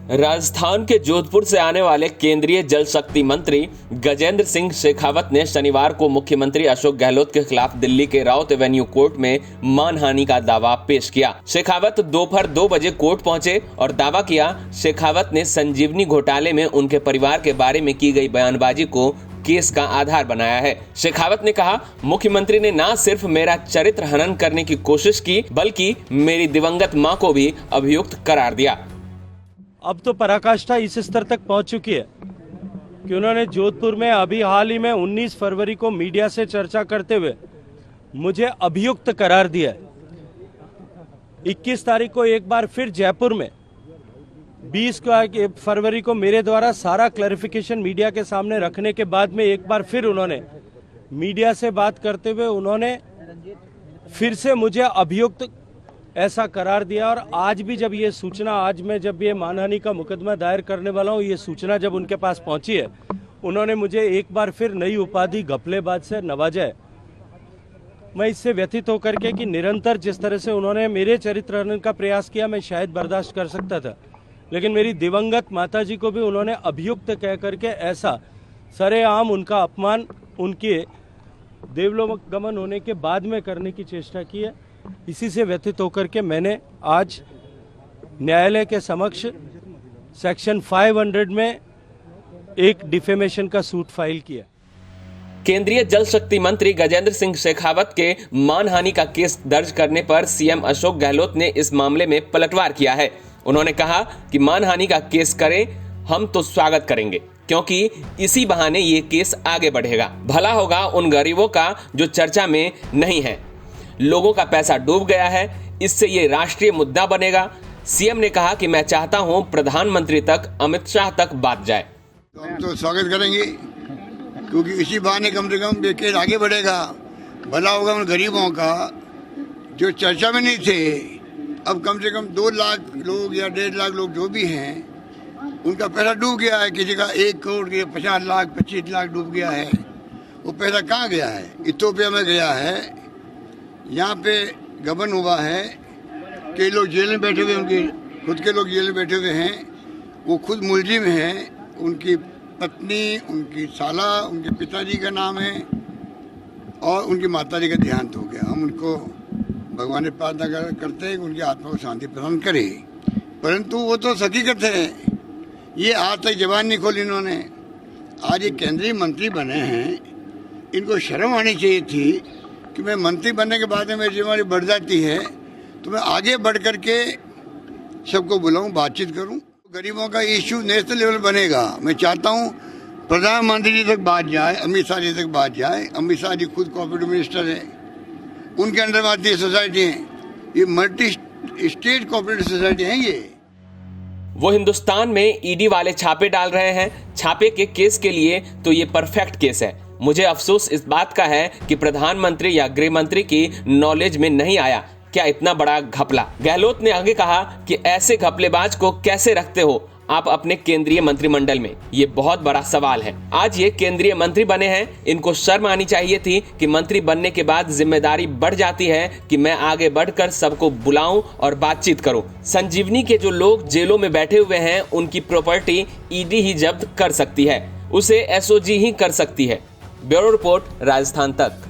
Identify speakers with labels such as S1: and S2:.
S1: राजस्थान के जोधपुर से आने वाले केंद्रीय जल शक्ति मंत्री गजेंद्र सिंह शेखावत ने शनिवार को मुख्यमंत्री अशोक गहलोत के खिलाफ दिल्ली के राउत एवेन्यू कोर्ट में मानहानि का दावा पेश किया। शेखावत दोपहर 2 बजे कोर्ट पहुंचे और दावा किया। शेखावत ने संजीवनी घोटाले में उनके परिवार के बारे में की गई बयानबाजी को केस का आधार बनाया है। शेखावत ने कहा, मुख्यमंत्री ने न सिर्फ मेरा चरित्र हनन करने की कोशिश की बल्कि मेरी दिवंगत मां को भी अभियुक्त करार दिया।
S2: अब तो पराकाष्ठा इस स्तर तक पहुंच चुकी है कि उन्होंने जोधपुर में अभी हाल ही में 19 फरवरी को मीडिया से चर्चा करते हुए मुझे अभियुक्त करार दिया है। 21 तारीख को एक बार फिर जयपुर में 20 फरवरी को मेरे द्वारा सारा क्लैरिफिकेशन मीडिया के सामने रखने के बाद में एक बार फिर उन्होंने मीडिया से बात करते हुए उन्होंने फिर से मुझे अभियुक्त ऐसा करार दिया। और आज भी जब ये सूचना, आज मैं जब ये मानहानि का मुकदमा दायर करने वाला हूँ, ये सूचना जब उनके पास पहुंची है, उन्होंने मुझे एक बार फिर नई उपाधि घपलेबाज से नवाजा है। मैं इससे व्यथित होकर के कि निरंतर जिस तरह से उन्होंने मेरे चरित्र हनन का प्रयास किया, मैं शायद बर्दाश्त कर सकता था, लेकिन मेरी दिवंगत माताजी को भी उन्होंने अभियुक्त कह करके ऐसा सरेआम उनका अपमान उनके देवलोक गमन होने के बाद में करने की चेष्टा की है। इसी से व्यथित होकर के मैंने आज न्यायालय के समक्ष सेक्शन 500 में एक डिफेमेशन का सूट फाइल किया।
S1: केंद्रीय जल शक्ति मंत्री गजेंद्र सिंह शेखावत के मानहानि का केस दर्ज करने पर सीएम अशोक गहलोत ने इस मामले में पलटवार किया है। उन्होंने कहा कि मानहानि का केस करें, हम तो स्वागत करेंगे, क्योंकि इसी बहाने ये केस आगे बढ़ेगा। भला होगा उन गरीबों का जो चर्चा में नहीं है। लोगों का पैसा डूब गया है, इससे ये राष्ट्रीय मुद्दा बनेगा। सीएम ने कहा कि मैं चाहता हूं प्रधानमंत्री तक, अमित शाह तक बात जाए।
S3: हम तो स्वागत करेंगे, क्योंकि इसी बहाने कम से कम केस आगे बढ़ेगा। भला होगा उन गरीबों का जो चर्चा में नहीं थे। अब कम से कम 2 लाख लोग या 1.5 लाख लोग जो भी हैं, उनका पैसा डूब गया है। किसी का 1 करोड़ के 50 लाख 25 लाख डूब गया है। वो पैसा कहाँ गया है? इथोपिया में गया है। यहाँ पे गबन हुआ है। कई लोग जेल में बैठे हुए, उनके खुद के लोग जेल में बैठे हुए हैं। वो खुद मुलजिम हैं। उनकी पत्नी, उनकी साला, उनके पिताजी का नाम है और उनकी माताजी का देहांत हो गया। हम उनको भगवान से प्रार्थना करते हैं कि उनकी आत्मा को शांति प्रदान करे, परंतु वो तो हकीकत है। ये आज तक जबान नहीं खोली इन्होंने। आज ये केंद्रीय मंत्री बने हैं, इनको शर्म आनी चाहिए थी कि मैं मंत्री बनने के बाद में मेरी जिम्मेदारी बढ़ जाती है तो मैं आगे बढ़ करके सबको बुलाऊं, बातचीत करूं। गरीबों का इश्यू नेशनल लेवल बनेगा। मैं चाहता हूं प्रधानमंत्री जी तक बात जाए, अमित शाह जी तक बात जाए। अमित शाह जी खुद कोऑपरेटिव मिनिस्टर है, उनके अंडर में आती है सोसाइटी है। ये मल्टी स्टेट कोऑपरेटिव सोसाइटी है। ये
S1: वो हिंदुस्तान में ईडी वाले छापे डाल रहे हैं। छापे के केस के लिए तो ये परफेक्ट केस है। मुझे अफसोस इस बात का है कि प्रधानमंत्री या गृह मंत्री की नॉलेज में नहीं आया। क्या इतना बड़ा घपला? गहलोत ने आगे कहा कि ऐसे घपलेबाज को कैसे रखते हो आप अपने केंद्रीय मंत्रिमंडल में? ये बहुत बड़ा सवाल है। आज ये केंद्रीय मंत्री बने हैं, इनको शर्म आनी चाहिए थी कि मंत्री बनने के बाद जिम्मेदारी बढ़ जाती है कि मैं आगे बढ़कर सबको बुलाऊं और बातचीत करूं। संजीवनी के जो लोग जेलों में बैठे हुए हैं, उनकी प्रॉपर्टी ईडी ही जब्त कर सकती है, उसे एसओजी ही कर सकती है। ब्यूरो रिपोर्ट, राजस्थान तक।